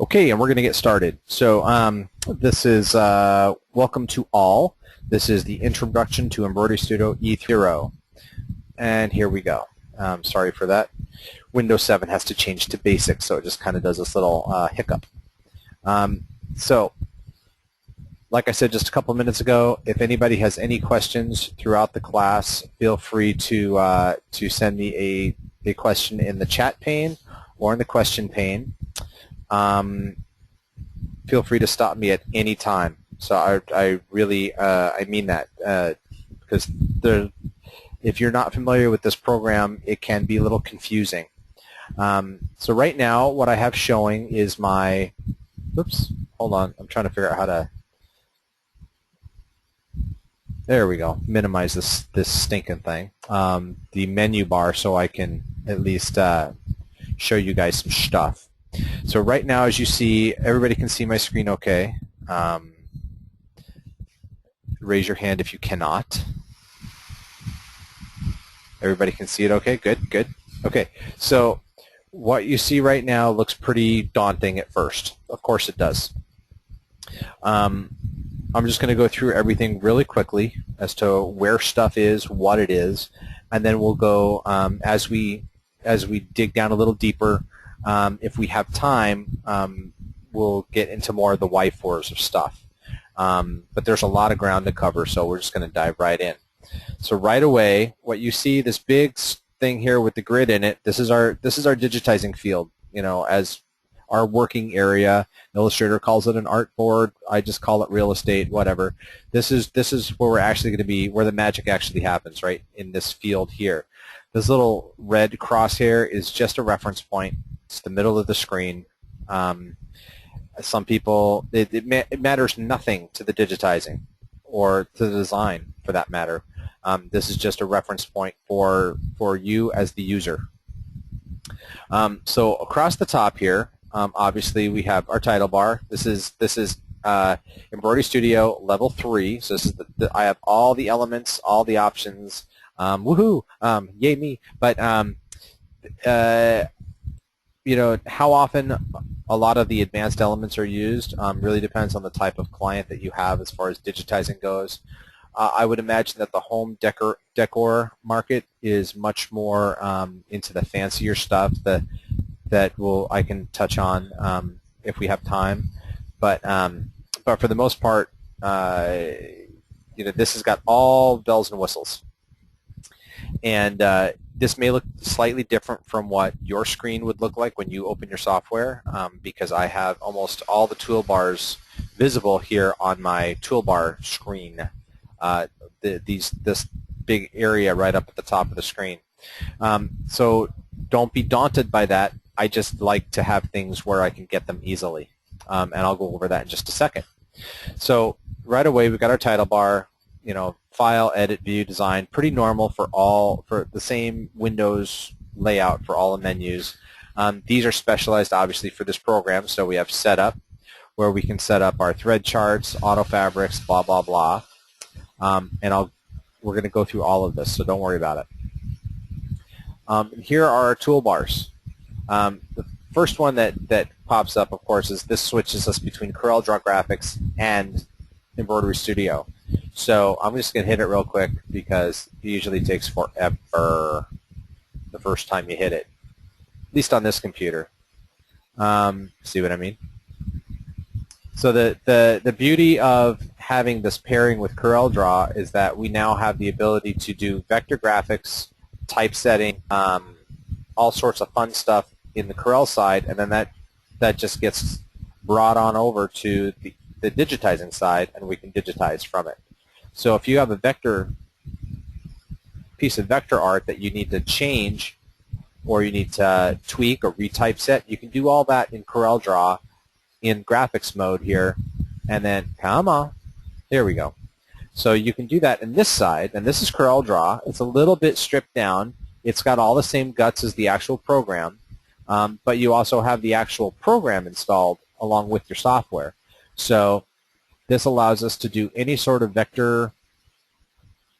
Okay, and we're going to get started. So this is welcome to all. This is the introduction to EmbroideryStudio e3.0. And here we go. Sorry for that. Windows 7 has to change to basic, so it just kind of does this little hiccup. So, like I said just a couple minutes ago, if anybody has any questions throughout the class, feel free to send me a question in the chat pane or in the question pane. Feel free to stop me at any time. So I really I mean that because if you're not familiar with this program, it can be a little confusing. So right now, what I have showing is my. Oops, hold on. I'm trying to figure out how to. There we go. Minimize this stinking thing. The menu bar, so I can at least show you guys some stuff. So right now, as you see, everybody can see my screen okay. Raise your hand if you cannot. Everybody can see it okay? Good, good. Okay, so what you see right now looks pretty daunting at first. Of course it does. I'm just going to go through everything really quickly as to where stuff is, what it is, and then we'll go as we dig down a little deeper. If we have time, we'll get into more of the why-fors of stuff. But there's a lot of ground to cover, so we're just going to dive right in. So right away, what you see, this big thing here with the grid in it, this is our digitizing field, you know, as our working area. Illustrator calls it an artboard. I just call it real estate, whatever. This is where we're actually going to be, where the magic actually happens, right, in this field here. This little red crosshair is just a reference point. It's the middle of the screen. Some people, it matters nothing to the digitizing or to the design, for that matter. This is just a reference point for you as the user. So across the top here, obviously we have our title bar. This is EmbroideryStudio Level 3. So this is I have all the elements, all the options. Woohoo! Yay me! But you know, how often a lot of the advanced elements are used really depends on the type of client that you have as far as digitizing goes. I would imagine that the home decor market is much more into the fancier stuff that I can touch on if we have time. But for the most part, you know, this has got all bells and whistles. And this may look slightly different from what your screen would look like when you open your software, because I have almost all the toolbars visible here on my toolbar screen. This big area right up at the top of the screen. So don't be daunted by that. I just like to have things where I can get them easily, and I'll go over that in just a second. So right away we've got our title bar. You know, file, edit, view, design, pretty normal for the same Windows layout for all the menus. These are specialized, obviously, for this program. So we have setup, where we can set up our thread charts, auto fabrics, blah, blah, blah. And we're going to go through all of this, so don't worry about it. Here are our toolbars. The first one that pops up, of course, is this switches us between CorelDRAW Graphics and EmbroideryStudio. So I'm just going to hit it real quick because it usually takes forever the first time you hit it, at least on this computer. See what I mean? So the beauty of having this pairing with CorelDRAW is that we now have the ability to do vector graphics, typesetting, all sorts of fun stuff in the Corel side, and then that just gets brought on over to the digitizing side, and we can digitize from it. So if you have a piece of vector art that you need to change, or you need to tweak or retypeset, you can do all that in CorelDRAW in graphics mode here, and then come on, there we go. So you can do that in this side, and this is CorelDRAW. It's a little bit stripped down. It's got all the same guts as the actual program, but you also have the actual program installed along with your software. So this allows us to do any sort of vector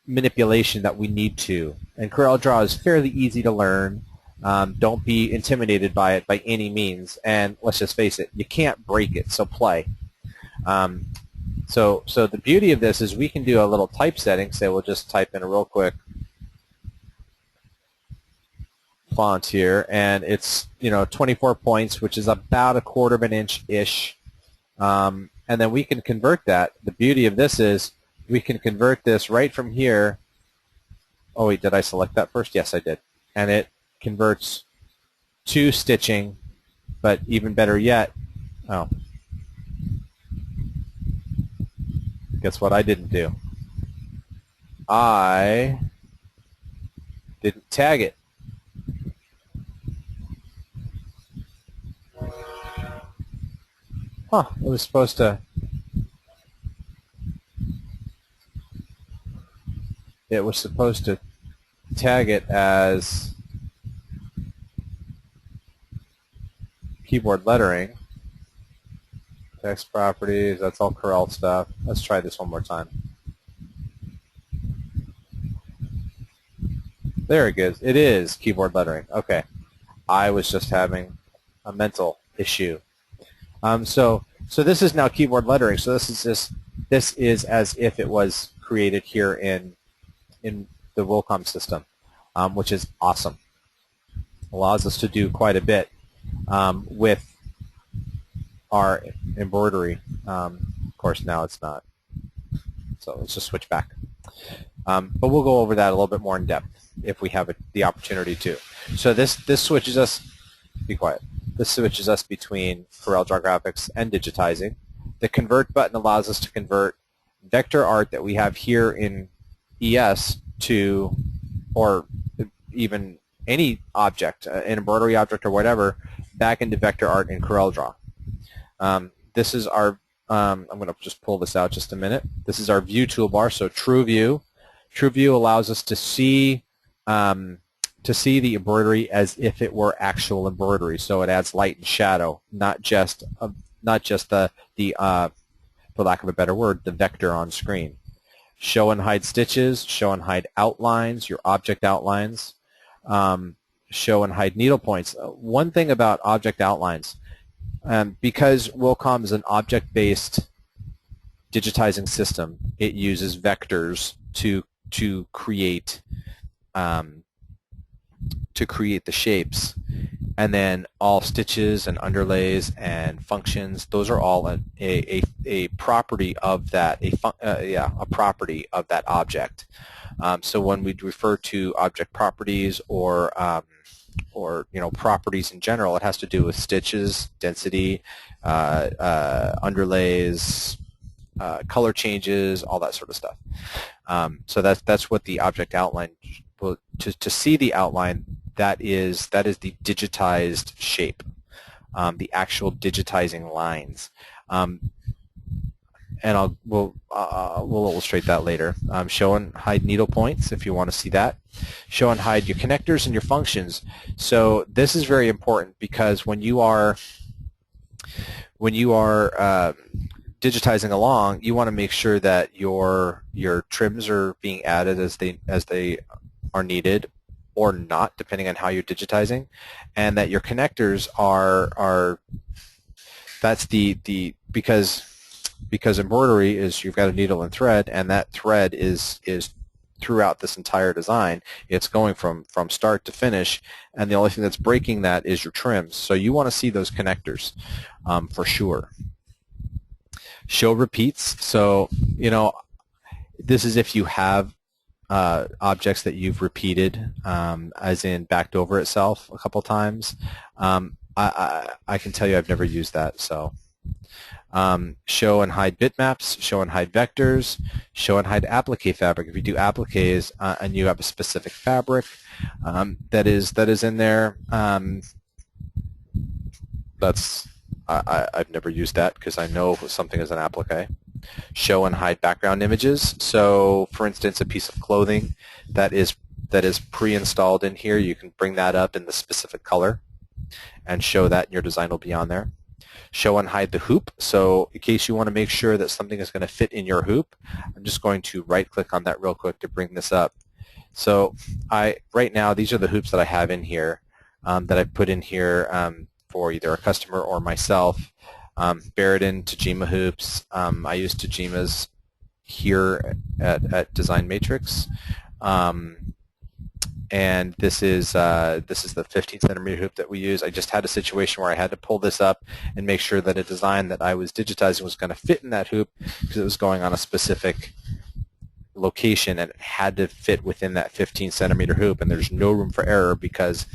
manipulation that we need to. And CorelDRAW is fairly easy to learn. Don't be intimidated by it by any means, and let's just face it, you can't break it, so play. So the beauty of this is we can do a little type setting. Say we'll just type in a real quick font here, and it's 24 points, which is about 1/4 of an inch-ish. And then we can convert that. The beauty of this is we can convert this right from here. Oh wait, did I select that first? Yes, I did. And it converts to stitching, but even better yet, oh, guess what I didn't do? I didn't tag it. Huh, it was supposed to tag it as keyboard lettering. Text properties, that's all Corel stuff. Let's try this one more time. There it goes. It is keyboard lettering. Okay. I was just having a mental issue. So this is now keyboard lettering. So this is as if it was created here in the Wilcom system, which is awesome. Allows us to do quite a bit with our embroidery. Of course, now it's not. So let's just switch back. But we'll go over that a little bit more in depth if we have the opportunity to. So this switches us. Be quiet. This switches us between Corel Draw Graphics and digitizing. The convert button allows us to convert vector art that we have here in ES to, or even any object, an embroidery object or whatever, back into vector art in Corel Draw. This is our, I'm going to just pull this out just a minute. This is our view toolbar, so True View. True View allows us to see the embroidery as if it were actual embroidery. So it adds light and shadow, not just the for lack of a better word, the vector on screen. Show and hide stitches, show and hide outlines, your object outlines, show and hide needle points. One thing about object outlines, because Wilcom is an object-based digitizing system, it uses vectors to create the shapes, and then all stitches and underlays and functions, those are all a property of that, a property of that object. So when we refer to object properties or properties in general, it has to do with stitches, density, underlays, color changes, all that sort of stuff. So that's what the object outline. To see the outline, that is the digitized shape, the actual digitizing lines, and we'll illustrate that later. Show and hide needle points if you want to see that. Show and hide your connectors and your functions. So this is very important because when you are digitizing along, you want to make sure that your trims are being added as they are needed or not, depending on how you're digitizing, and that your connectors are that's because embroidery is, you've got a needle and thread, and that thread is throughout this entire design. It's going from start to finish, and the only thing that's breaking that is your trims. So you want to see those connectors for sure. Show repeats. So this is if you have objects that you've repeated, as in backed over itself a couple times. I can tell you I've never used that. So show and hide bitmaps, show and hide vectors, show and hide applique fabric. If you do appliques and you have a specific fabric that is in there, I've never used that because I know something is an applique. Show and hide background images. So, for instance, a piece of clothing that is pre-installed in here, you can bring that up in the specific color and show that, and your design will be on there. Show and hide the hoop. So, in case you want to make sure that something is going to fit in your hoop, I'm just going to right-click on that real quick to bring this up. So, right now, these are the hoops that I have in here. that I put in here for either a customer or myself. Barrett Tajima hoops. I use Tajimas here at Design Matrix. And this is the 15 centimeter hoop that we use. I just had a situation where I had to pull this up and make sure that a design that I was digitizing was going to fit in that hoop because it was going on a specific location and it had to fit within that 15 centimeter hoop, and there's no room for error because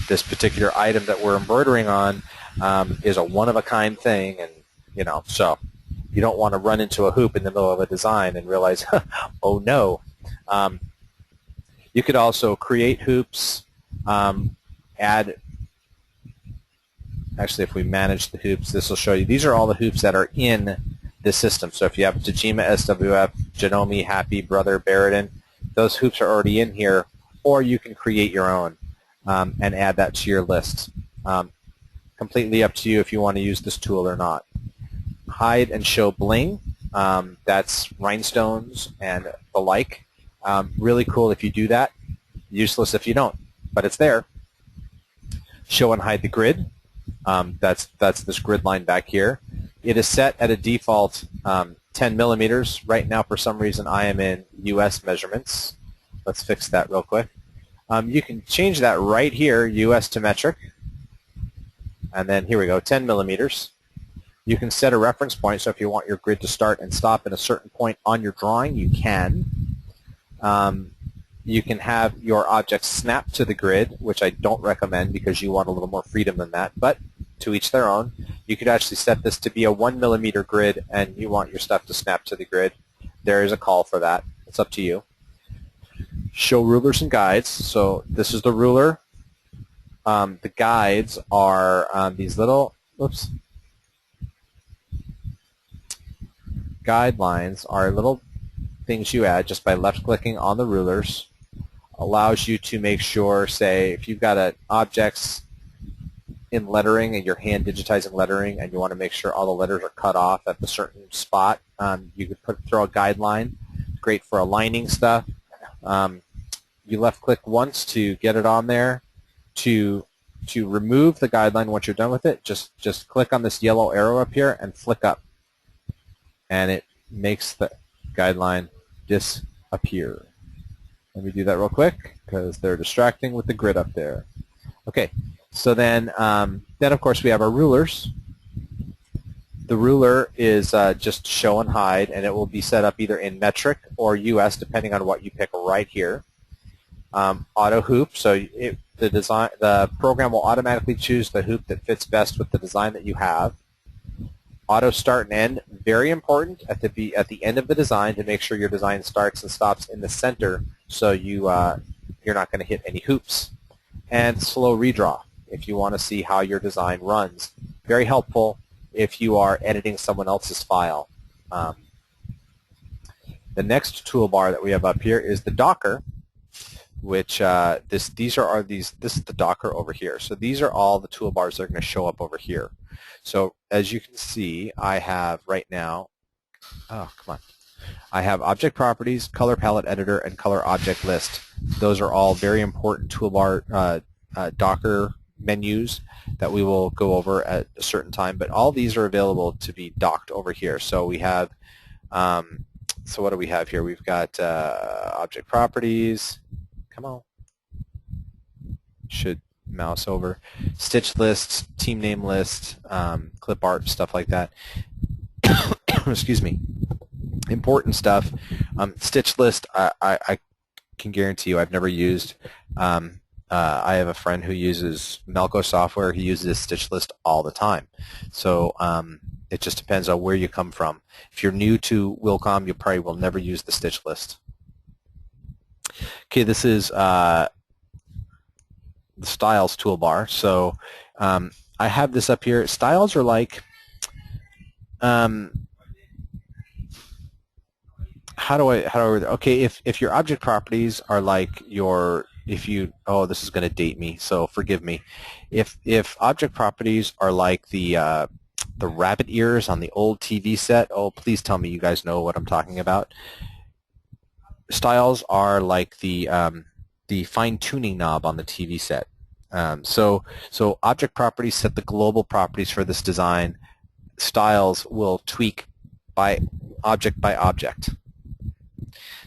this particular item that we're embroidering on is a one-of-a-kind thing, and so you don't want to run into a hoop in the middle of a design and realize, oh no. You could also create hoops, actually if we manage the hoops, this will show you, these are all the hoops that are in this system. So if you have Tajima, SWF, Janome, Happy, Brother, Barrett, those hoops are already in here, or you can create your own and add that to your list. Completely up to you if you want to use this tool or not. Hide and show bling, that's rhinestones and the like. Really cool if you do that, useless if you don't, but it's there. Show and hide the grid, that's this grid line back here. It is set at a default 10 millimeters. Right now, for some reason, I am in US measurements. Let's fix that real quick. You can change that right here, US to metric, and then here we go, 10 millimeters. You can set a reference point, so if you want your grid to start and stop at a certain point on your drawing, you can. You can have your object snap to the grid, which I don't recommend because you want a little more freedom than that, but to each their own. You could actually set this to be a 1 millimeter grid and you want your stuff to snap to the grid. There is a call for that. It's up to you. Show rulers and guides. So this is the ruler. The guides are these little, guidelines are little things you add just by left-clicking on the rulers. Allows you to make sure, say, if you've got objects in lettering and you're hand digitizing lettering and you want to make sure all the letters are cut off at a certain spot, you could throw a guideline. Great for aligning stuff. You left-click once to get it on there. To remove the guideline once you're done with it, just click on this yellow arrow up here and flick up, and it makes the guideline disappear. Let me do that real quick because they're distracting with the grid up there. Okay, so then of course we have our rulers. The ruler is just show and hide, and it will be set up either in metric or US depending on what you pick right here. Auto hoop, so the program will automatically choose the hoop that fits best with the design that you have. Auto start and end, very important at the end of the design to make sure your design starts and stops in the center, so you're not going to hit any hoops. And slow redraw if you want to see how your design runs. Very helpful if you are editing someone else's file. The next toolbar that we have up here is the Docker, which this is the Docker over here. So these are all the toolbars that are going to show up over here. So as you can see, I have right now, I have object properties, color palette editor, and color object list. Those are all very important toolbar Docker menus that we will go over at a certain time, but all these are available to be docked over here. So we have, so what do we have here? We've got object properties, come on, should mouse over, stitch lists, team name list, clip art, stuff like that. Excuse me. Important stuff. Stitch list, I can guarantee you I've never used. I have a friend who uses Melco software. He uses stitch list all the time. So it just depends on where you come from. If you're new to Wilcom, you probably will never use the stitch list. Okay, this is the styles toolbar. So I have this up here. Styles are like, okay, if your object properties are like your, oh, this is going to date me, so forgive me. If object properties are like the rabbit ears on the old TV set, oh, please tell me you guys know what I'm talking about. Styles are like the fine-tuning knob on the TV set. So object properties set the global properties for this design. Styles will tweak by object.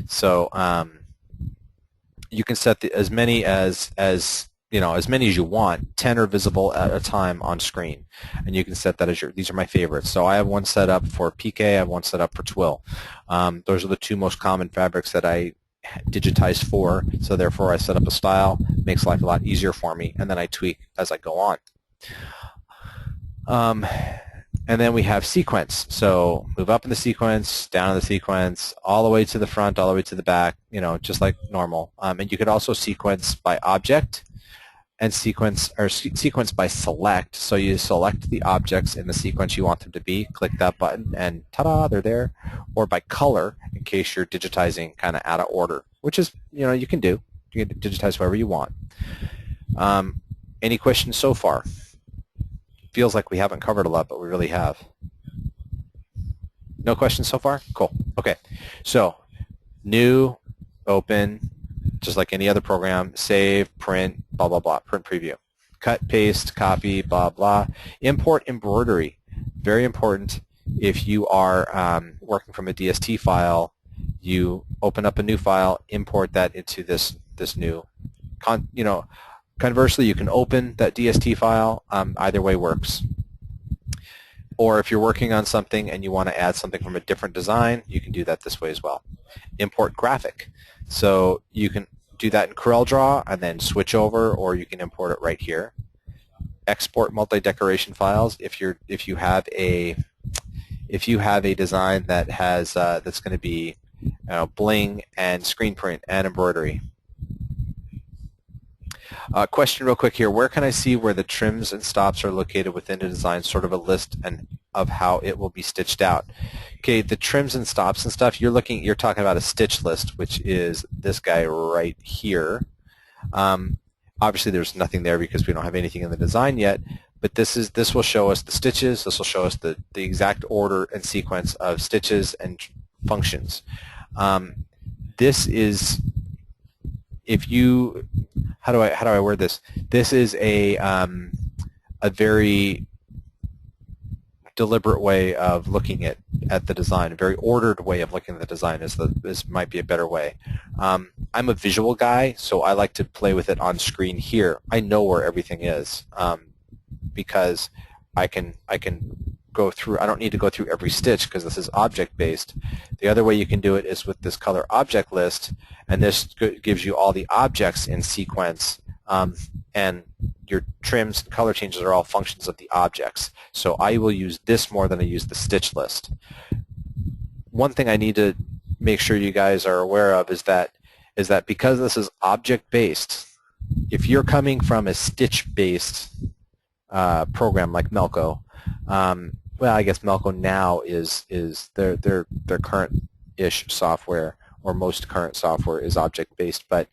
So you can set as many as you want. 10 are visible at a time on screen, and you can set that as these are my favorites. So I have one set up for PK, I have one set up for twill. Those are the two most common fabrics that I digitize for, so therefore I set up a style, makes life a lot easier for me, and then I tweak as I go on. And then we have sequence. So move up in the sequence, down in the sequence, all the way to the front, all the way to the back, just like normal. And you could also sequence by object and sequence by select. So you select the objects in the sequence you want them to be, click that button, and ta-da, they're there. Or by color, in case you're digitizing kind of out of order, which is, you can do. You can digitize whatever you want. Any questions so far? Feels like we haven't covered a lot, but we really have. No questions so far? Cool. Okay. So new, open, just like any other program, save, print, blah, blah, blah, print preview. Cut, paste, copy, blah, blah. Import embroidery. Very important. If you are working from a DST file, you open up a new file, import that into this new, conversely, you can open that DST file. Either way works. Or if you're working on something and you want to add something from a different design, you can do that this way as well. Import graphic. So you can do that in CorelDRAW and then switch over, or you can import it right here. Export multi-decoration files. If you have a design that has that's going to be bling and screen print and embroidery. Question real quick here. Where can I see where the trims and stops are located within a design, sort of a list of how it will be stitched out? Okay, the trims and stops and stuff, you're talking about a stitch list, which is this guy right here. Obviously there's nothing there because we don't have anything in the design yet, but this will show us the stitches, this will show us the exact order and sequence of stitches and functions. This is, how do I word this? This is a very deliberate way of looking at the design. A very ordered way of looking at the design this might be a better way. I'm a visual guy, so I like to play with it on screen here. I know where everything is because I can go through. I don't need to go through every stitch because this is object-based. The other way you can do it is with this color object list, and this gives you all the objects in sequence, and your trims and color changes are all functions of the objects. So I will use this more than I use the stitch list. One thing I need to make sure you guys are aware of is that because this is object-based, if you're coming from a stitch-based program like Melco, well, I guess Melco now is their current-ish software, or most current software is object-based. But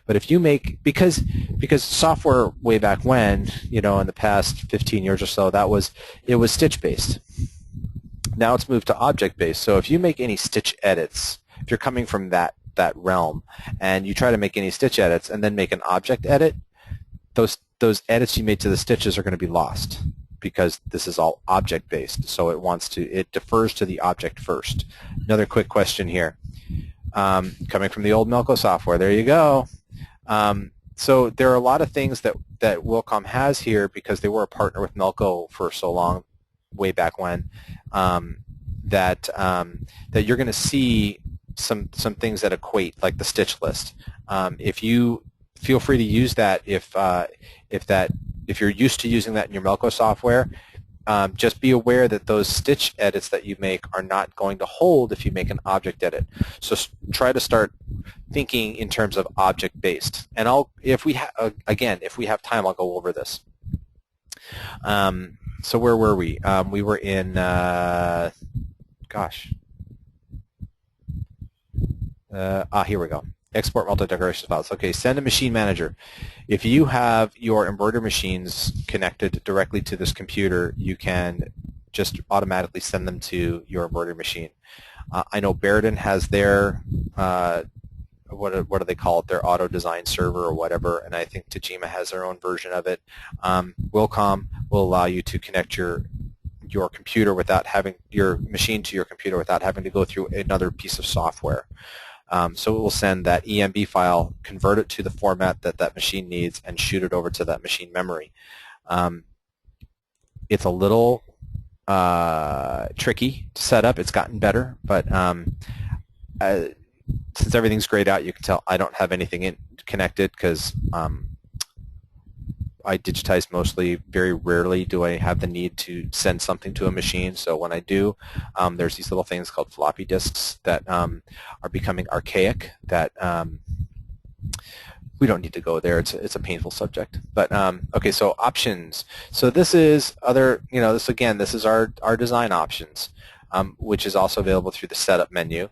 if you make, because software way back when, in the past 15 years or so, it was stitch-based. Now it's moved to object-based. So if you make any stitch edits, if you're coming from that realm, and you try to make any stitch edits and then make an object edit, those edits you made to the stitches are going to be lost, because this is all object-based, so it defers to the object first. Another quick question here. Coming from the old Melco software, there you go. So there are a lot of things that Wilcom has here because they were a partner with Melco for so long, way back when, that you're going to see some things that equate, like the stitch list. If you feel free to use that, if you're used to using that in your Melco software, just be aware that those stitch edits that you make are not going to hold if you make an object edit. So try to start thinking in terms of object-based. And if we have time, I'll go over this. So where were we? We were in, here we go. Export multi-decoration files. Okay, send a machine manager. If you have your embroidery machines connected directly to this computer, you can just automatically send them to your embroidery machine. I know Beridan has their what do they call it, their auto design server or whatever, and I think Tajima has their own version of it. Wilcom will allow you to connect your computer without having your machine to your computer without having to go through another piece of software. So it will send that EMB file, convert it to the format that that machine needs, and shoot it over to that machine memory. It's a little tricky to set up. It's gotten better, but since everything's grayed out, you can tell I don't have anything connected because I digitize mostly. Very rarely do I have the need to send something to a machine. So when I do, there's these little things called floppy disks that are becoming archaic. That we don't need to go there. It's a painful subject. But okay, so options. So this is other. This is our design options, which is also available through the setup menu.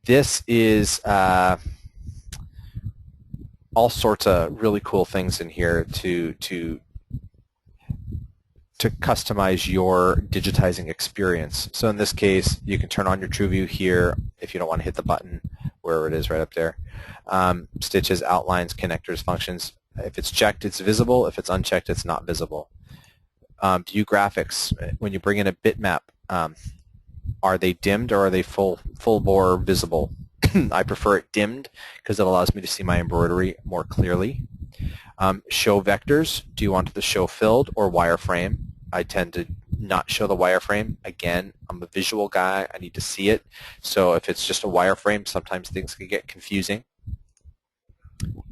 This is all sorts of really cool things in here to customize your digitizing experience. So in this case, you can turn on your TrueView here if you don't want to hit the button, wherever it is right up there. Stitches, outlines, connectors, functions. If it's checked, it's visible. If it's unchecked, it's not visible. View graphics. When you bring in a bitmap, are they dimmed or are they full bore visible? I prefer it dimmed because it allows me to see my embroidery more clearly. Show vectors. Do you want the show filled or wireframe? I tend to not show the wireframe. Again, I'm a visual guy. I need to see it. So if it's just a wireframe, sometimes things can get confusing.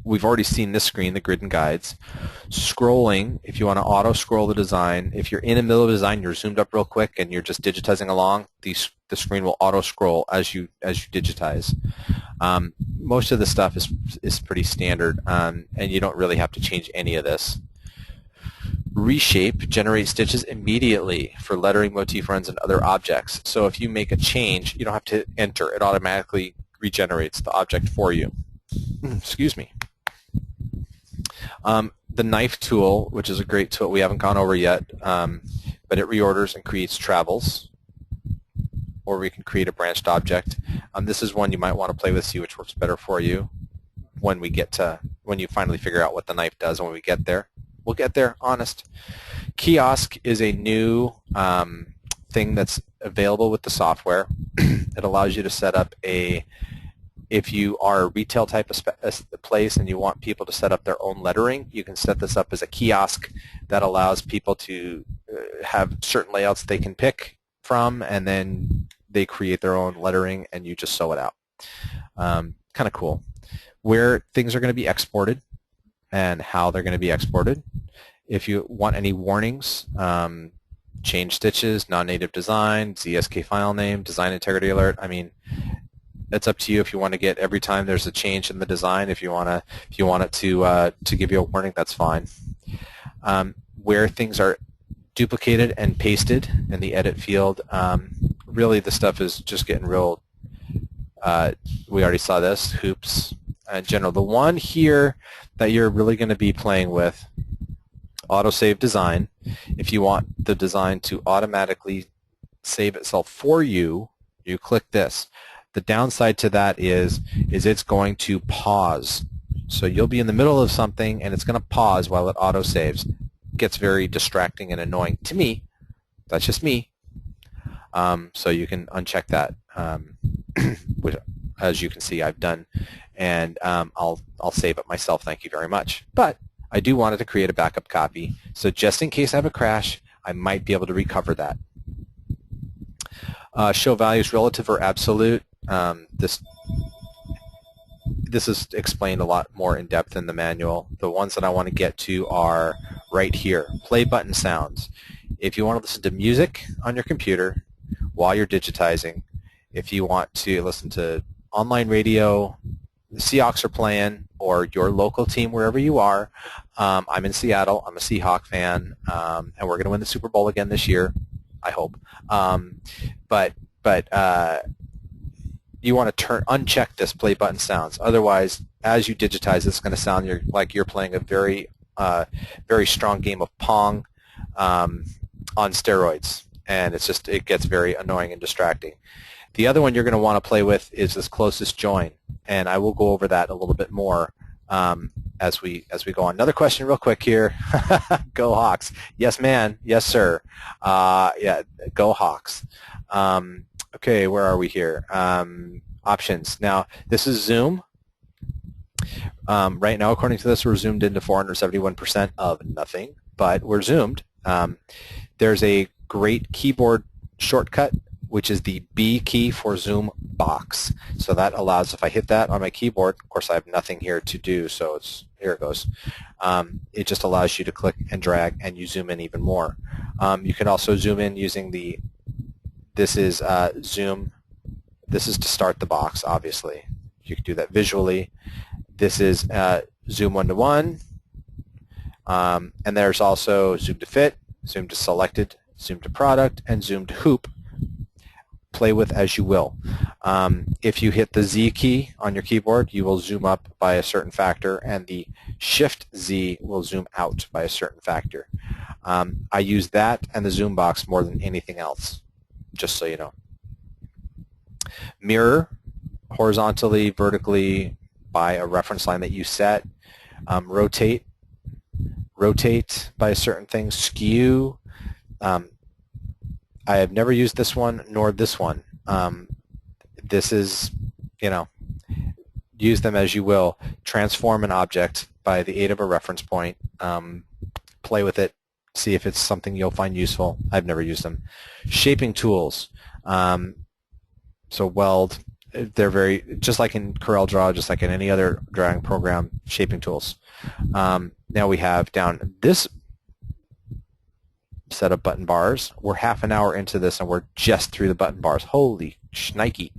We've already seen this screen, the grid and guides. Scrolling, if you want to auto-scroll the design, if you're in the middle of design, you're zoomed up real quick and you're just digitizing along, the screen will auto-scroll as you digitize. Most of the stuff is pretty standard, and you don't really have to change any of this. Reshape, generate stitches immediately for lettering, motif runs, and other objects. So if you make a change, you don't have to enter. It automatically regenerates the object for you. Excuse me. The knife tool, which is a great tool we haven't gone over yet, but it reorders and creates travels, or we can create a branched object. This is one you might want to play with, see which works better for you when you finally figure out what the knife does. When we get there, we'll get there, honest. Kiosk is a new thing that's available with the software. It allows you to set up if you are a retail type of place and you want people to set up their own lettering, you can set this up as a kiosk that allows people to have certain layouts they can pick from, and then they create their own lettering and you just sew it out. Kind of cool. Where things are going to be exported and how they're going to be exported. If you want any warnings, change stitches, non-native design, ZSK file name, design integrity alert, I mean, it's up to you if you want to get every time there's a change in the design. If you want it to give you a warning, that's fine. Where things are duplicated and pasted in the edit field, really the stuff is just getting real. We already saw this, hoops in general. The one here that you're really going to be playing with, autosave design. If you want the design to automatically save itself for you, you click this. The downside to that is it's going to pause. So you'll be in the middle of something and it's going to pause while it autosaves. It gets very distracting and annoying to me. That's just me. So you can uncheck that, which, as you can see, I've done, and I'll save it myself. Thank you very much. But I do want it to create a backup copy, so just in case I have a crash, I might be able to recover that. Show values relative or absolute. This is explained a lot more in depth in the manual. The ones that I want to get to are right here. Play button sounds. If you want to listen to music on your computer while you're digitizing, if you want to listen to online radio, the Seahawks are playing, or your local team wherever you are. I'm in Seattle. I'm a Seahawk fan, and we're going to win the Super Bowl again this year, I hope. But you want to uncheck this play button sounds. Otherwise, as you digitize, it's going to sound like you're playing a very strong game of Pong on steroids, and it gets very annoying and distracting. The other one you're going to want to play with is this closest join, and I will go over that a little bit more as we go on. Another question real quick here. Go Hawks. Yes, man. Yes, sir. Yeah, go Hawks. Okay, where are we here? Options. Now, this is Zoom. Right now, according to this, we're zoomed into 471% of nothing, but we're zoomed. There's a great keyboard shortcut, which is the B key for Zoom box. So that allows, if I hit that on my keyboard, of course I have nothing here to do, so here it goes. It just allows you to click and drag and you zoom in even more. You can also zoom in using this is Zoom. This is to start the box, obviously. You can do that visually. This is Zoom one-to-one. And there's also Zoom to fit, Zoom to selected, Zoom to product, and Zoom to hoop. Play with as you will. If you hit the Z key on your keyboard, you will zoom up by a certain factor, and the Shift Z will zoom out by a certain factor. I use that and the zoom box more than anything else, just so you know. Mirror horizontally, vertically by a reference line that you set. Rotate by a certain thing. Skew. I have never used this one nor this one. This is, use them as you will. Transform an object by the aid of a reference point. Play with it. See if it's something you'll find useful. I've never used them. Shaping tools. So weld. They're very, just like in CorelDRAW, just like in any other drawing program, shaping tools. Now we have down this set of button bars. We're half an hour into this and we're just through the button bars. Holy shnikey.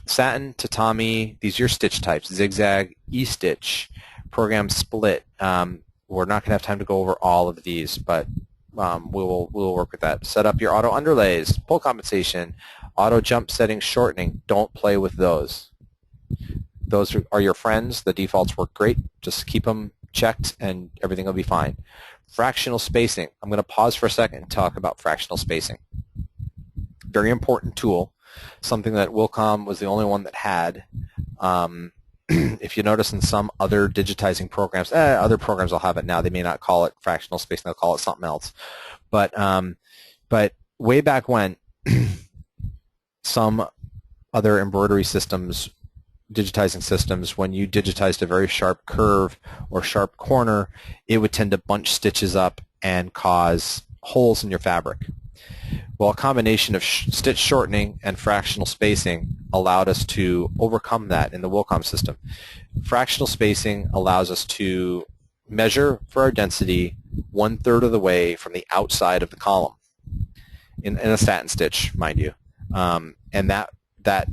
Satin, tatami, these are your stitch types. Zigzag, E-stitch, program split. We're not going to have time to go over all of these, but we'll work with that. Set up your auto underlays, pull compensation, auto jump settings, shortening. Don't play with those. Those are your friends. The defaults work great. Just keep them checked and everything will be fine. Fractional spacing. I'm going to pause for a second and talk about fractional spacing. Very important tool. Something that Wilcom was the only one that had. If you notice in some other digitizing programs, other programs will have it now. They may not call it fractional spacing. They'll call it something else. But way back when, some other embroidery systems, digitizing systems, when you digitized a very sharp curve or sharp corner, it would tend to bunch stitches up and cause holes in your fabric. Well, a combination of stitch shortening and fractional spacing allowed us to overcome that in the Wilcom system. Fractional spacing allows us to measure for our density 1/3 of the way from the outside of the column in a satin stitch, mind you. And that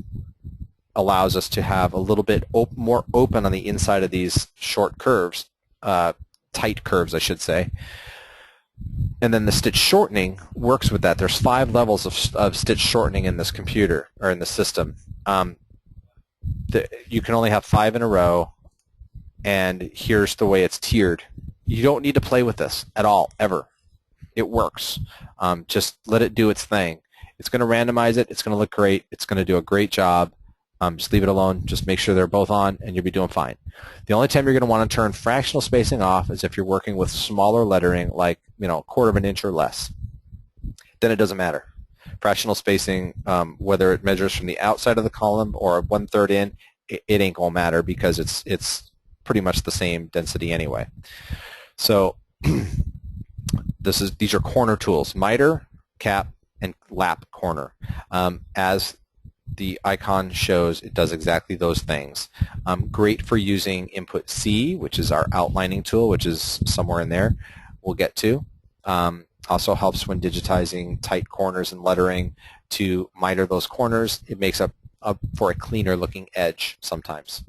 allows us to have a little bit more open on the inside of these short curves, tight curves, I should say. And then the stitch shortening works with that. There's 5 levels of stitch shortening in this computer, or in the system. You can only have 5 in a row, and here's the way it's tiered. You don't need to play with this at all, ever. It works. Just let it do its thing. It's going to randomize it. It's going to look great. It's going to do a great job. Just leave it alone. Just make sure they're both on, and you'll be doing fine. The only time you're going to want to turn fractional spacing off is if you're working with smaller lettering, like 1/4 of an inch or less. Then it doesn't matter. Fractional spacing, whether it measures from the outside of the column or 1/3 in, it ain't going to matter because it's pretty much the same density anyway. So these are corner tools: miter, cap, and lap corner. As the icon shows, it does exactly those things. Great for using input C, which is our outlining tool, which is somewhere in there we'll get to. Also helps when digitizing tight corners and lettering to miter those corners. It makes up for a cleaner looking edge sometimes.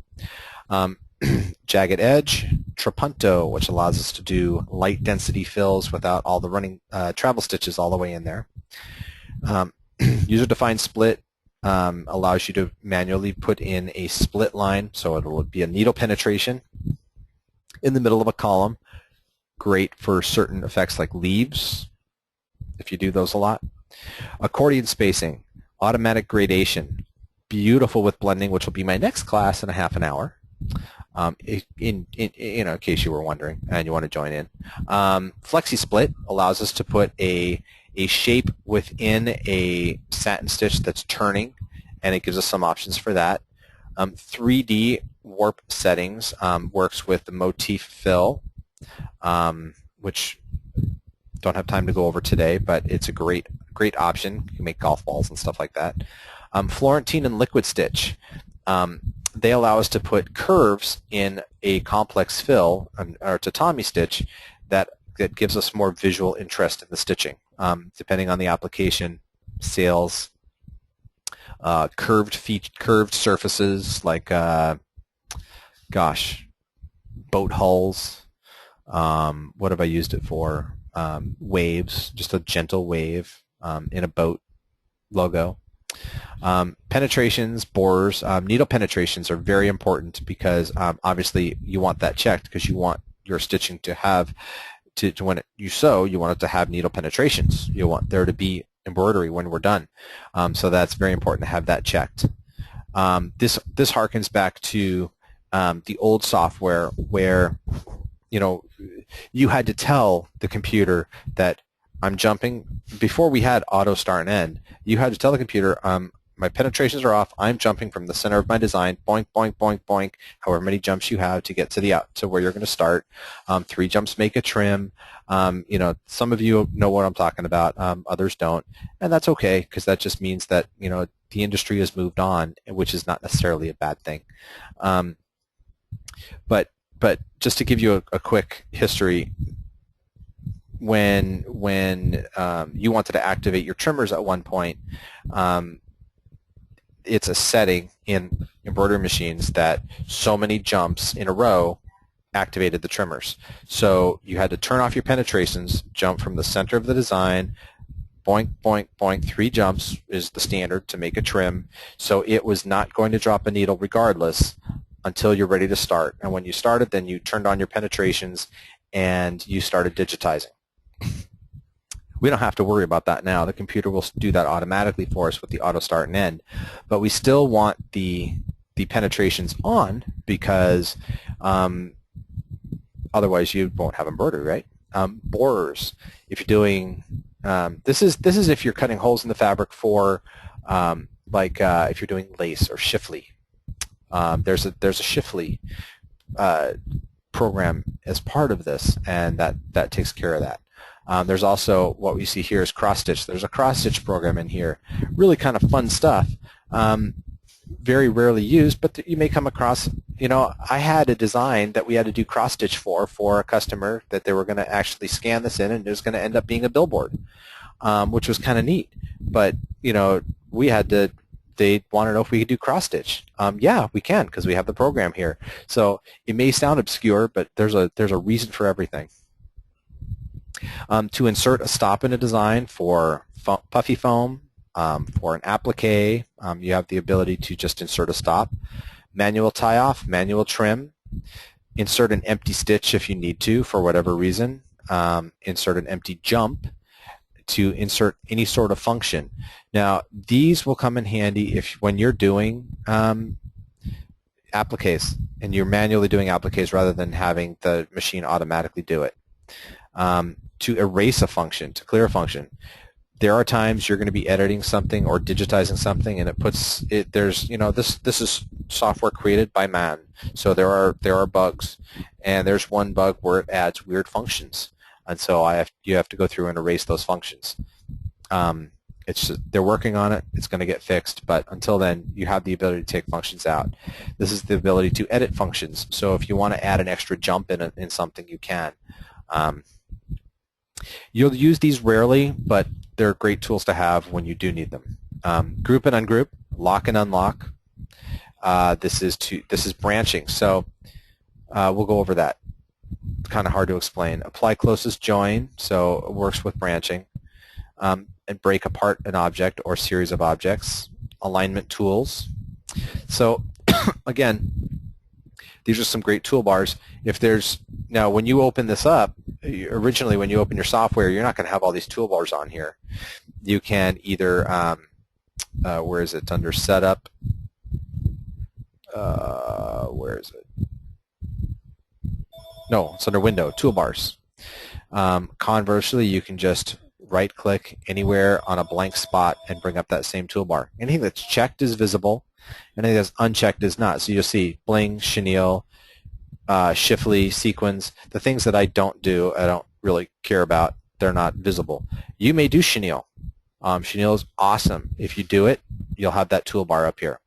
Jagged edge, trapunto, which allows us to do light density fills without all the running travel stitches all the way in there. User-defined split allows you to manually put in a split line, so it will be a needle penetration in the middle of a column. Great for certain effects like leaves, if you do those a lot. Accordion spacing Automatic gradation, beautiful with blending, which will be my next class in a half an hour. In case you were wondering and you want to join in. Flexi split allows us to put a shape within a satin stitch that's turning, and it gives us some options for that. 3D warp settings works with the motif fill, which don't have time to go over today, but it's a great option. You can make golf balls and stuff like that. Florentine and liquid stitch. They allow us to put curves in a complex fill or tatami stitch that gives us more visual interest in the stitching. Depending on the application, sails, curved surfaces like boat hulls. What have I used it for? Waves, just a gentle wave in a boat logo. Penetrations, bores, needle penetrations are very important because obviously you want that checked because you want your stitching to have, when you sew, you want it to have needle penetrations. You want there to be embroidery when we're done. So that's very important to have that checked. This harkens back to the old software where you had to tell the computer that I'm jumping. Before we had auto start and end, you had to tell the computer, my penetrations are off, I'm jumping from the center of my design, boink, boink, boink, boink, however many jumps you have to get to where you're going to start. 3 jumps make a trim. Some of you know what I'm talking about, others don't, and that's okay because that just means that the industry has moved on, which is not necessarily a bad thing. But just to give you a quick history, when you wanted to activate your trimmers at one point, it's a setting in embroidery machines that so many jumps in a row activated the trimmers. So you had to turn off your penetrations, jump from the center of the design, boink, boink, boink, 3 jumps is the standard to make a trim. So it was not going to drop a needle regardless until you're ready to start. And when you started, then you turned on your penetrations and you started digitizing. We don't have to worry about that now. The computer will do that automatically for us with the auto start and end. But we still want the penetrations on because otherwise you won't have embroidery, right? Borers. If you're doing this is if you're cutting holes in the fabric for if you're doing lace or shiftly. There's a shiftly program as part of this, and that takes care of that. There's also what we see here is cross-stitch. There's a cross-stitch program in here. Really kind of fun stuff. Very rarely used, but you may come across, I had a design that we had to do cross-stitch for a customer that they were going to actually scan this in, and it was going to end up being a billboard, which was kind of neat. But, we had to, they want to know if we could do cross-stitch. Yeah, we can because we have the program here. So it may sound obscure, but there's a reason for everything. To insert a stop in a design for puffy foam, for an applique, you have the ability to just insert a stop. Manual tie-off, manual trim, insert an empty stitch if you need to for whatever reason, insert an empty jump to insert any sort of function. Now, these will come in handy when you're doing appliques and you're manually doing appliques rather than having the machine automatically do it. To erase a function, to clear a function. There are times you're going to be editing something or digitizing something, and this is software created by man, so there are bugs, and there's one bug where it adds weird functions, and so you have to go through and erase those functions. They're working on it. It's going to get fixed, but until then, you have the ability to take functions out. This is the ability to edit functions. So if you want to add an extra jump in something, you can. You'll use these rarely, but they're great tools to have when you do need them. Group and ungroup, lock and unlock. This is branching, so we'll go over that. It's kind of hard to explain. Apply closest join, so it works with branching. And break apart an object or series of objects. Alignment tools. So again, these are some great toolbars. Now when you open this up, originally when you open your software, you're not going to have all these toolbars on here. You can either where is it? Under Setup. Where is it? No, it's under Window, Toolbars. Conversely, you can just right-click anywhere on a blank spot and bring up that same toolbar. Anything that's checked is visible. Anything that's unchecked is not. So you'll see Bling, Chenille, Shiftly, Sequins. The things that I don't do, I don't really care about. They're not visible. You may do Chenille. Chenille is awesome. If you do it, you'll have that toolbar up here.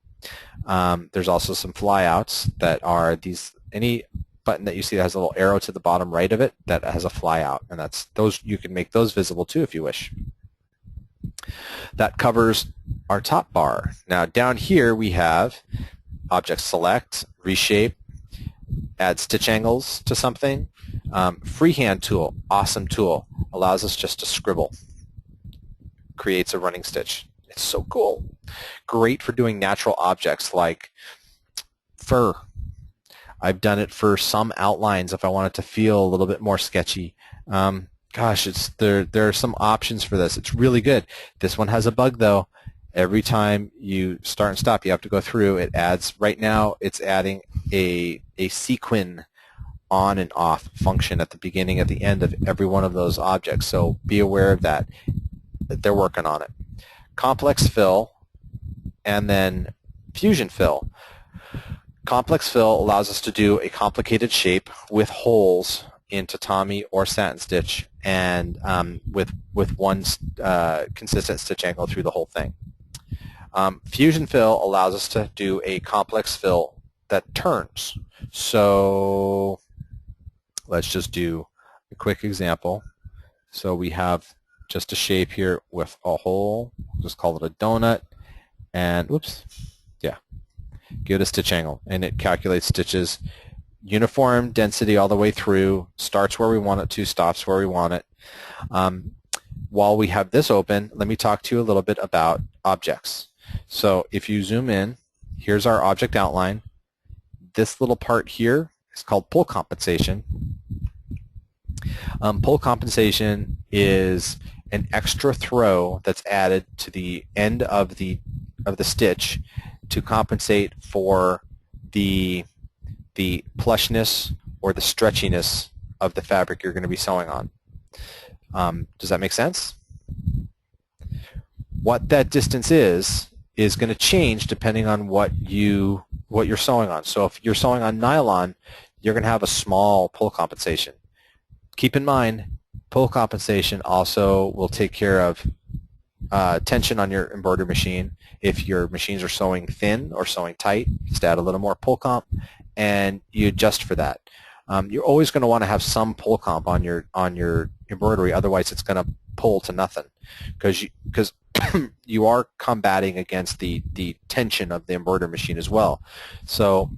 There's also some flyouts that are these. Any button that you see that has a little arrow to the bottom right of it that has a flyout, and that's those. You can make those visible too if you wish. That covers our top bar. Now down here we have Object Select, Reshape, Add Stitch Angles to something. Freehand tool, awesome tool, allows us just to scribble. Creates a running stitch. It's so cool. Great for doing natural objects like fur. I've done it for some outlines if I want it to feel a little bit more sketchy. Gosh, there are some options for this. It's really good. This one has a bug though. Every time you start and stop, you have to go through. It adds, right now it's adding a sequin on and off function at the beginning, at the end of every one of those objects. So be aware of that. They're working on it. Complex fill and then fusion fill. Complex fill allows us to do a complicated shape with holes in tatami or satin stitch, and with one consistent stitch angle through the whole thing. Fusion fill allows us to do a complex fill that turns. So let's just do a quick example. So we have just a shape here with a hole. Just call it a donut, and whoops, yeah. Give it a stitch angle, and it calculates stitches, uniform density all the way through, starts where we want it to, stops where we want it. While we have this open, let me talk to you a little bit about objects. So if you zoom in, here's our object outline. This little part here is called pull compensation. Pull compensation is an extra throw that's added to the end of the stitch to compensate for the plushness or the stretchiness of the fabric you're going to be sewing on. Does that make sense? What that distance is going to change depending on what you're sewing on. So if you're sewing on nylon, you're going to have a small pull compensation. Keep in mind, pull compensation also will take care of tension on your embroidery machine. If your machines are sewing thin or sewing tight, just add a little more pull comp, and you adjust for that. You're always going to want to have some pull comp on your embroidery, otherwise it's going to pull to nothing, because you are combating against the tension of the embroidery machine as well. So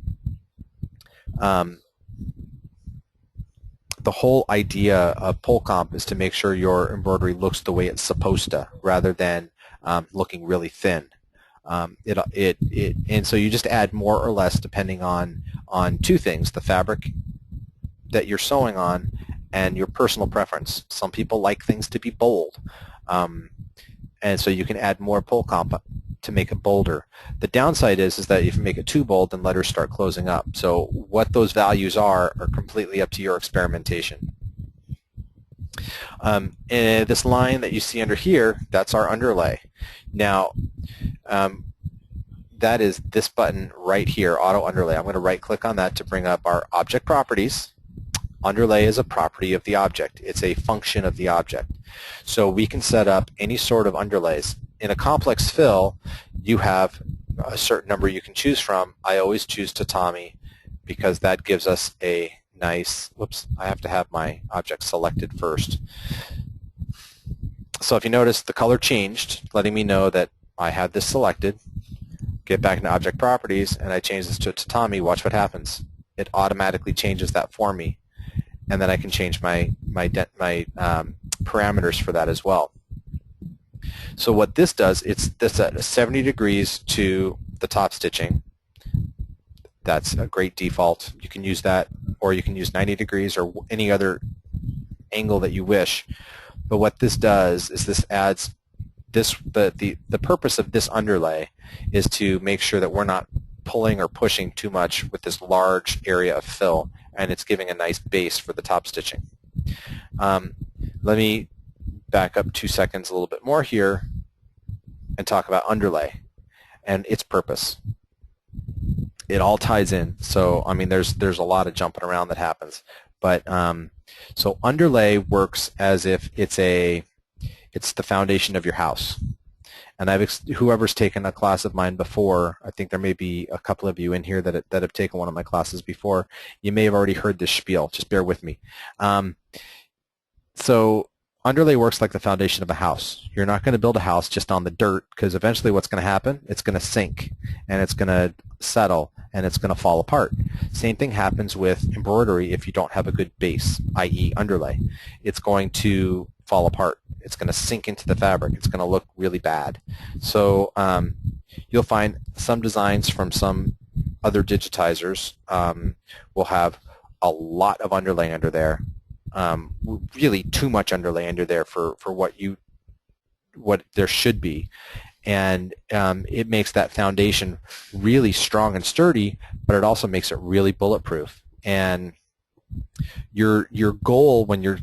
the whole idea of pull comp is to make sure your embroidery looks the way it's supposed to, rather than looking really thin. And so you just add more or less depending on two things: the fabric that you're sewing on and your personal preference. Some people like things to be bold, and so you can add more pull comp to make it bolder. The downside is that if you make it too bold, then letters start closing up. So what those values are completely up to your experimentation. And this line that you see under here, that's our underlay. Now, that is this button right here, Auto Underlay. I'm going to right-click on that to bring up our object properties. Underlay is a property of the object. It's a function of the object. So we can set up any sort of underlays. In a complex fill, you have a certain number you can choose from. I always choose tatami because that gives us a nice, whoops, I have to have my object selected first. So if you notice, the color changed, letting me know that I had this selected. Get back into object properties, and I change this to tatami. Watch what happens. It automatically changes that for me, and then I can change my parameters for that as well. So what this does, it's this at 70 degrees to the top stitching. That's a great default. You can use that, or you can use 90 degrees or any other angle that you wish. But what this does is this adds the purpose of this underlay is to make sure that we're not pulling or pushing too much with this large area of fill, and it's giving a nice base for the top stitching. Let me back up 2 seconds a little bit more here and talk about underlay and its purpose. It all ties in. So I mean, there's a lot of jumping around that happens, but so underlay works as if it's the foundation of your house. And whoever's taken a class of mine before, I think there may be a couple of you in here that have taken one of my classes before. You may have already heard this spiel. Just bear with me. So underlay works like the foundation of a house. You're not going to build a house just on the dirt, because eventually what's going to happen? It's going to sink, and it's going to settle, and it's going to fall apart. Same thing happens with embroidery if you don't have a good base, i.e. underlay. It's going to fall apart. It's going to sink into the fabric. It's going to look really bad. So you'll find some designs from some other digitizers will have a lot of underlay under there. Really too much underlay under there for what there should be, and it makes that foundation really strong and sturdy, but it also makes it really bulletproof. And your goal when you're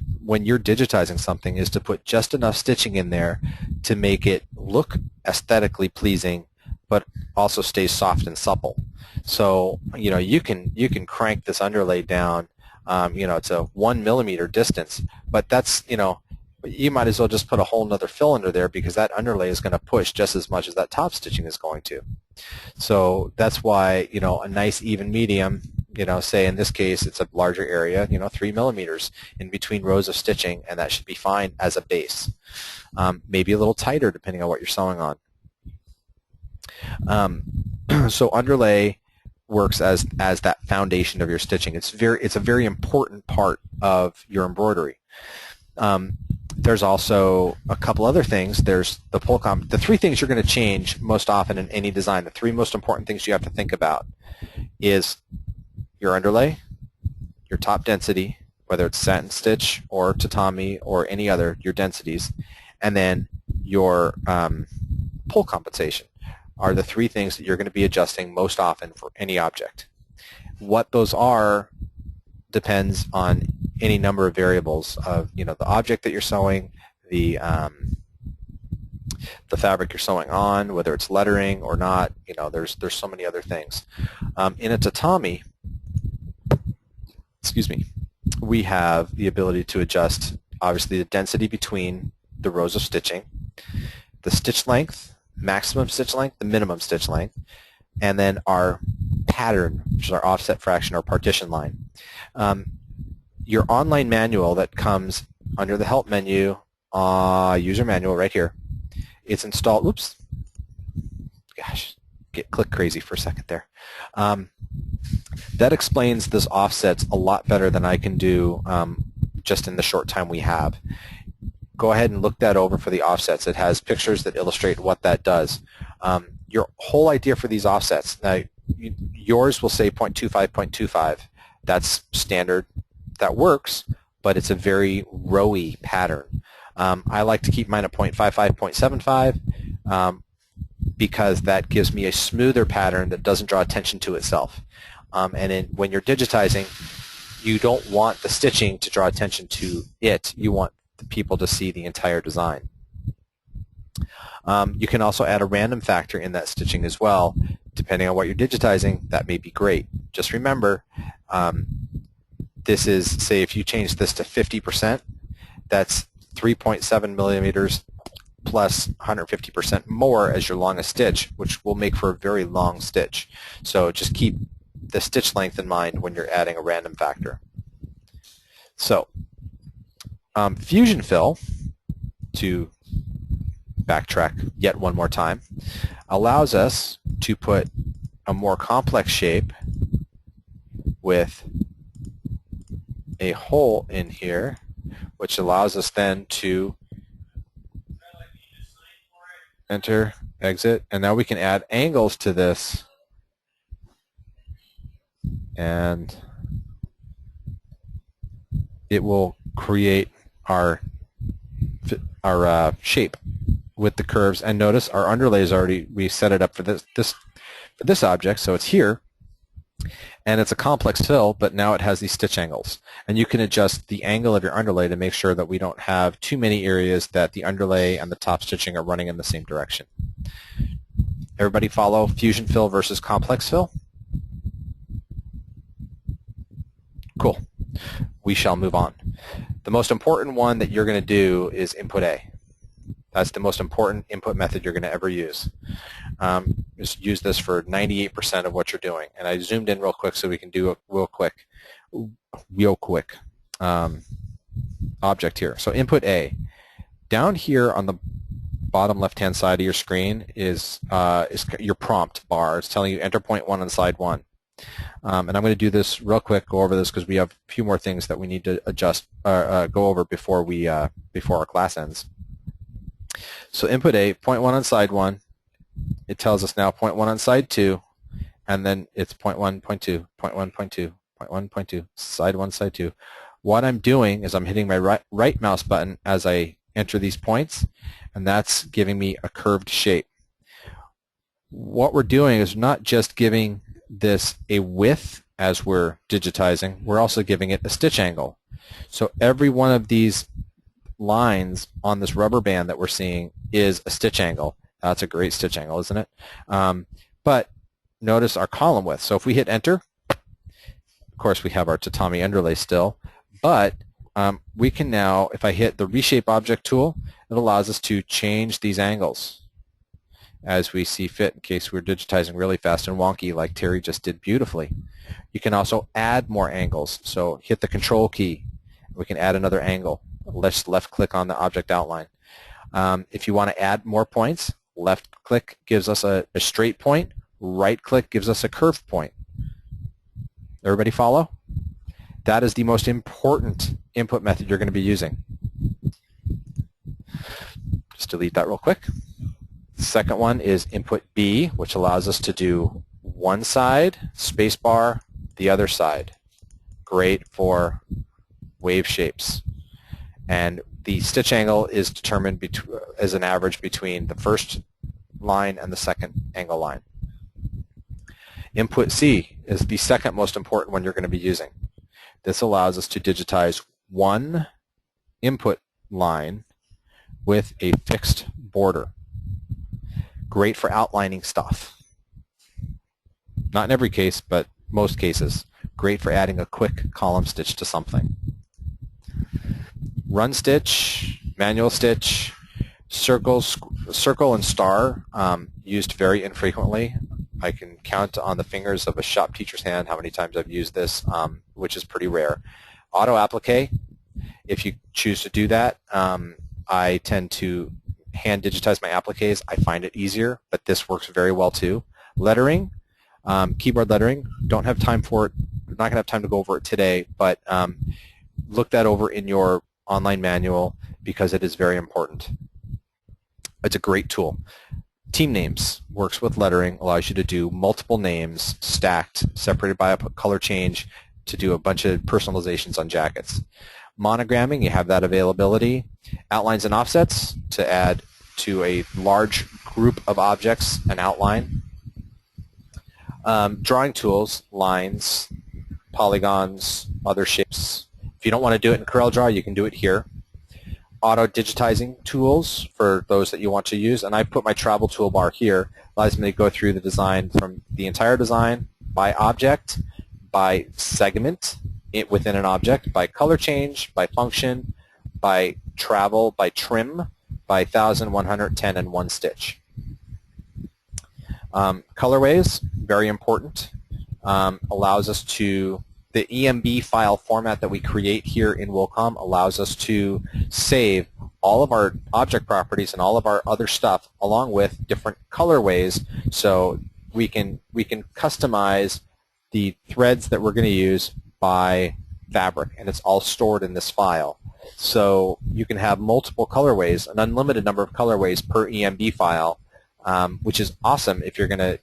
digitizing something is to put just enough stitching in there to make it look aesthetically pleasing, but also stay soft and supple. So you can crank this underlay down. It's a 1 millimeter distance, but that's, you might as well just put a whole nother fill under there, because that underlay is going to push just as much as that top stitching is going to. So that's why, a nice even medium, say in this case it's a larger area, 3 millimeters in between rows of stitching, and that should be fine as a base. Maybe a little tighter depending on what you're sewing on. So underlay works as that foundation of your stitching. It's a very important part of your embroidery. There's also a couple other things. There's the the three things you're going to change most often in any design. The three most important things you have to think about is your underlay, your top density, whether it's satin stitch or tatami or any other, your densities, and then your pull compensation are the three things that you're going to be adjusting most often for any object. What those are depends on any number of variables of the object that you're sewing, the fabric you're sewing on, whether it's lettering or not. There's so many other things. In a tatami, we have the ability to adjust obviously the density between the rows of stitching, the stitch length, maximum stitch length, the minimum stitch length, and then our pattern, which is our offset fraction or partition line. Your online manual that comes under the help menu, user manual right here, it's installed. Oops, gosh, click crazy for a second there. That explains this offsets a lot better than I can do just in the short time we have. Go ahead and look that over for the offsets. It has pictures that illustrate what that does. Your whole idea for these offsets, now yours will say 0.25, 0.25. That's standard. That works, but it's a very rowy pattern. I like to keep mine at 0.55, 0.75 because that gives me a smoother pattern that doesn't draw attention to itself. When you're digitizing, you don't want the stitching to draw attention to it. You want the people to see the entire design. You can also add a random factor in that stitching as well. Depending on what you're digitizing, that may be great. Just remember, this is, say, if you change this to 50%, that's 3.7 millimeters plus 150% more as your longest stitch, which will make for a very long stitch. So just keep the stitch length in mind when you're adding a random factor. So fusion fill, to backtrack yet one more time, allows us to put a more complex shape with a hole in here, which allows us then to enter, exit, and now we can add angles to this, and it will create our shape. with the curves, and notice our underlay is already, we set it up for this object, so it's here, and it's a complex fill, but now it has these stitch angles. And you can adjust the angle of your underlay to make sure that we don't have too many areas that the underlay and the top stitching are running in the same direction. Everybody follow fusion fill versus complex fill? Cool. We shall move on. The most important one that you're going to do is input A. That's the most important input method you're going to ever use. Just use this for 98% of what you're doing. And I zoomed in real quick so we can do a real quick object here. So input A. Down here on the bottom left-hand side of your screen is your prompt bar. It's telling you enter point 1 on side 1. And I'm going to do this real quick, go over this because we have a few more things that we need to adjust, go over before our class ends. So input A, point 1 on side 1. It tells us now point 1 on side 2, and then it's point 1, point 2, point 1, point 2, point 1, point 2, side 1, side 2. What I'm doing is I'm hitting my right mouse button as I enter these points, and that's giving me a curved shape. What we're doing is not just giving this a width as we're digitizing, we're also giving it a stitch angle. So every one of these lines on this rubber band that we're seeing is a stitch angle. That's a great stitch angle, isn't it? But notice our column width. So if we hit enter, of course we have our tatami underlay still, but we can now, if I hit the reshape object tool, it allows us to change these angles as we see fit in case we're digitizing really fast and wonky like Terry just did beautifully. You can also add more angles. So hit the control key. We can add another angle. Let's left click on the object outline. If you want to add more points, left click gives us a straight point, right click gives us a curved point. Everybody follow? That is the most important input method you're going to be using. Just delete that real quick. The second one is input B, which allows us to do one side, spacebar, the other side. Great for wave shapes. And the stitch angle is determined as an average between the first line and the second angle line. Input C is the second most important one you're going to be using. This allows us to digitize one input line with a fixed border. Great for outlining stuff. Not in every case, but most cases. Great for adding a quick column stitch to something. Run stitch, manual stitch, circle and star, used very infrequently. I can count on the fingers of a shop teacher's hand how many times I've used this, which is pretty rare. Auto applique, if you choose to do that, I tend to hand digitize my appliques. I find it easier, but this works very well too. Lettering, keyboard lettering, don't have time for it. We're not going to have time to go over it today, but look that over in your online manual because it is very important. It's a great tool. Team names works with lettering, allows you to do multiple names stacked, separated by a color change to do a bunch of personalizations on jackets. Monogramming, you have that availability. Outlines and offsets to add to a large group of objects an outline. Drawing tools, lines, polygons, other shapes. If you don't want to do it in CorelDRAW, you can do it here. Auto digitizing tools for those that you want to use, and I put my travel toolbar here. Allows me to go through the design from the entire design by object, by segment within an object, by color change, by function, by travel, by trim, by 1,000, 110, and one stitch. Colorways, very important. Allows us to, the EMB file format that we create here in Wilcom allows us to save all of our object properties and all of our other stuff along with different colorways, so we can customize the threads that we're going to use by fabric, and it's all stored in this file. So you can have multiple colorways, an unlimited number of colorways per EMB file, which is awesome if you're going to.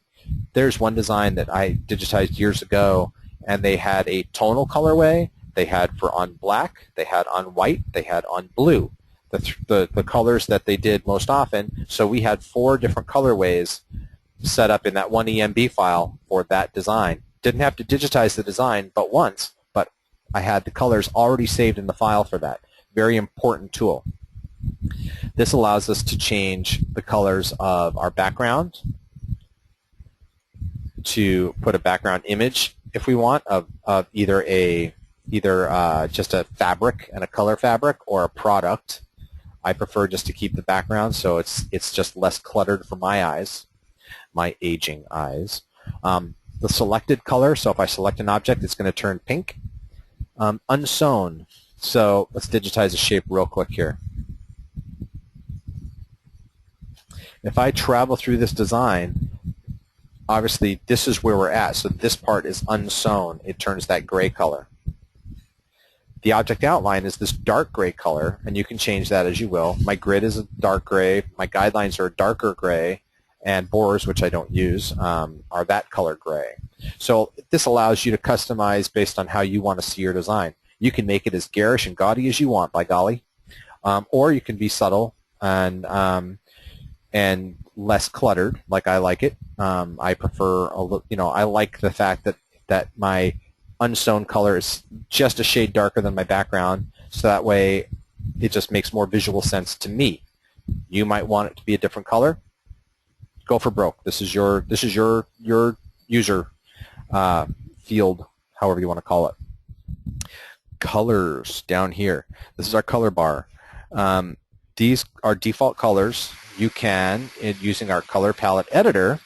There's one design that I digitized years ago, and they had a tonal colorway. They had for on black, they had on white, they had on blue. the colors that they did most often. So we had 4 different colorways set up in that one EMB file for that design. Didn't have to digitize the design but once, but I had the colors already saved in the file for that. Very important tool. This allows us to change the colors of our background, to put a background image if we want of either just a fabric and a color fabric or a product. I prefer just to keep the background so it's just less cluttered for my eyes, my aging eyes. The selected color, so if I select an object, it's going to turn pink. Unsewn, so let's digitize a shape real quick here. If I travel through this design, obviously this is where we're at, so this part is unsewn. It turns that gray color. The object outline is this dark gray color, and you can change that as you will. My grid is a dark gray, my guidelines are a darker gray, and borers, which I don't use, are that color gray. So this allows you to customize based on how you want to see your design. You can make it as garish and gaudy as you want, by golly, or you can be subtle and less cluttered, like I like it. I prefer, I like the fact that my unsewn color is just a shade darker than my background, so that way it just makes more visual sense to me. You might want it to be a different color. Go for broke. This is your user field, however you want to call it. Colors down here. This is our color bar. These are default colors. You can, using our color palette editor,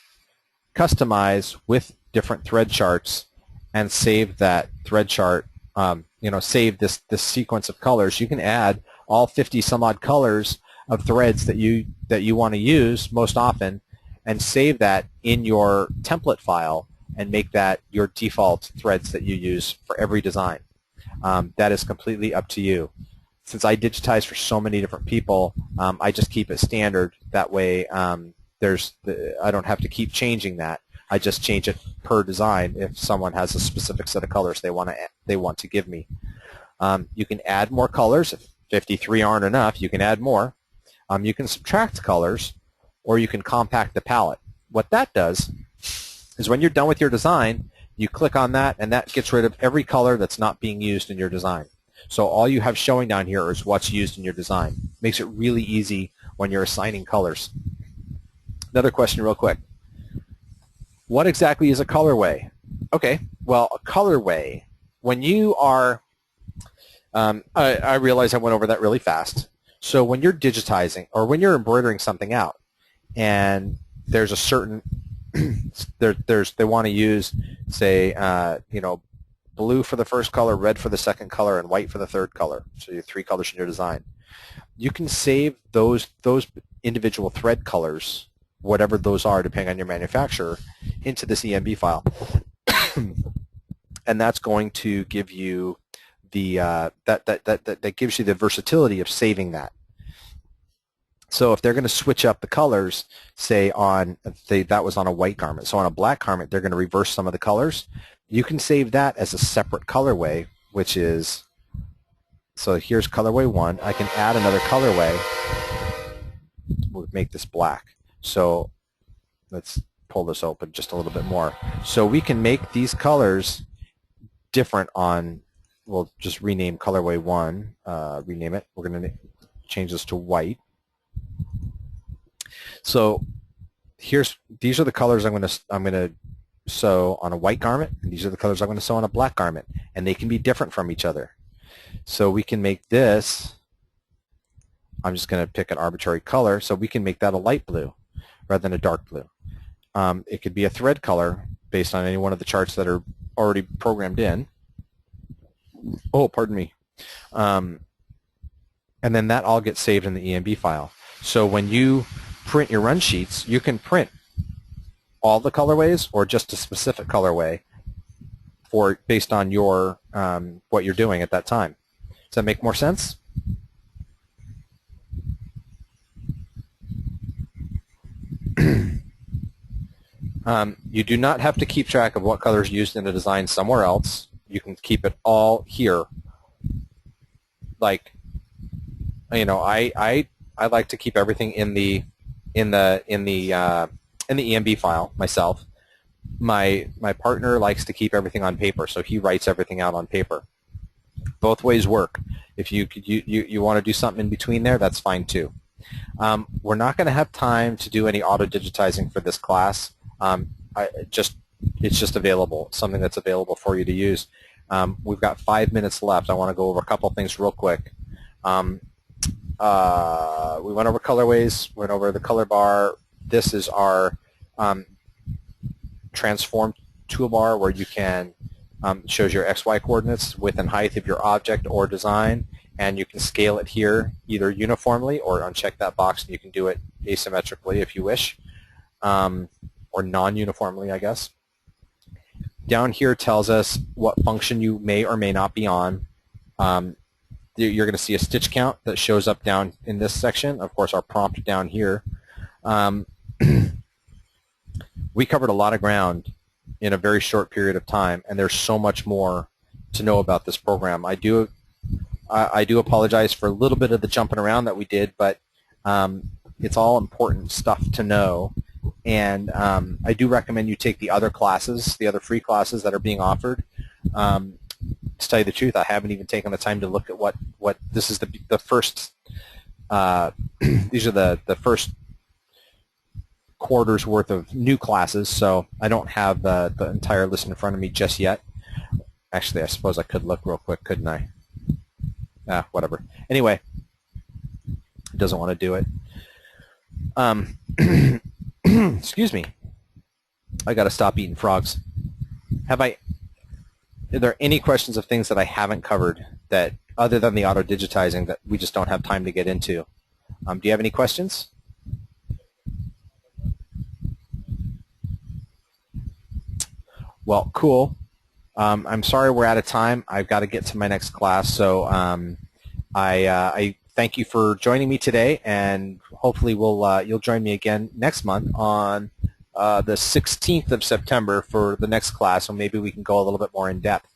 customize with different thread charts and save that thread chart. Save this sequence of colors. You can add all 50 some odd colors of threads that you want to use most often, and save that in your template file and make that your default threads that you use for every design. That is completely up to you. Since I digitize for so many different people, I just keep it standard. That way I don't have to keep changing that. I just change it per design if someone has a specific set of colors they want to give me. You can add more colors. If 53 aren't enough, you can add more. You can subtract colors, or you can compact the palette. What that does is when you're done with your design, you click on that, and that gets rid of every color that's not being used in your design. So all you have showing down here is what's used in your design. Makes it really easy when you're assigning colors. Another question real quick. What exactly is a colorway? Okay, well, a colorway, when you are, I realize I went over that really fast. So when you're digitizing or when you're embroidering something out, and there's a certain, they want to use, say, blue for the first color, red for the second color, and white for the third color. So you have 3 colors in your design. You can save those individual thread colors, whatever those are, depending on your manufacturer, into this EMB file, and that's going to give you the that gives you the versatility of saving that. So if they're going to switch up the colors, say that was on a white garment, so on a black garment they're going to reverse some of the colors. You can save that as a separate colorway, which is, so here's colorway 1. I can add another colorway. We'll make this black. So let's pull this open just a little bit more. So we can make these colors different on, we'll just rename colorway 1, rename it. We're going to change this to white. So these are the colors I'm going to sew on a white garment, and these are the colors I'm going to sew on a black garment, and they can be different from each other. So we can make this, I'm just going to pick an arbitrary color, so we can make that a light blue rather than a dark blue. It could be a thread color based on any one of the charts that are already programmed in. Oh, pardon me. And then that all gets saved in the EMB file. So when you print your run sheets, you can print all the colorways or just a specific colorway based on your what you're doing at that time. Does that make more sense? You do not have to keep track of what colors used in a design somewhere else. You can keep it all here. Like you know, I like to keep everything in the EMB file myself. My partner likes to keep everything on paper, so he writes everything out on paper. Both ways work. If you want to do something in between there, that's fine too. We're not going to have time to do any auto-digitizing for this class. It's just available, something that's available for you to use. We've got 5 minutes left. I want to go over a couple things real quick. We went over colorways, went over the color bar. This is our transform toolbar where you can shows your XY coordinates, width and height of your object or design, and you can scale it here either uniformly or uncheck that box and you can do it asymmetrically if you wish, or non-uniformly, I guess. Down here tells us what function you may or may not be on. You're going to see a stitch count that shows up down in this section. Of course, our prompt down here. We covered a lot of ground in a very short period of time, and there's so much more to know about this program. I do apologize for a little bit of the jumping around that we did, but it's all important stuff to know. And I do recommend you take the other classes, the other free classes that are being offered. To tell you the truth, I haven't even taken the time to look at what this is the first. These are the first quarter's worth of new classes, so I don't have the entire list in front of me just yet. Actually, I suppose I could look real quick, couldn't I? Whatever. Anyway, it doesn't want to do it. Excuse me. I got to stop eating frogs. Are there any questions of things that I haven't covered that, other than the auto-digitizing, that we just don't have time to get into? Do you have any questions? Well, cool. I'm sorry we're out of time. I've got to get to my next class, so I thank you for joining me today, and hopefully you'll join me again next month on the 16th of September for the next class, so maybe we can go a little bit more in depth.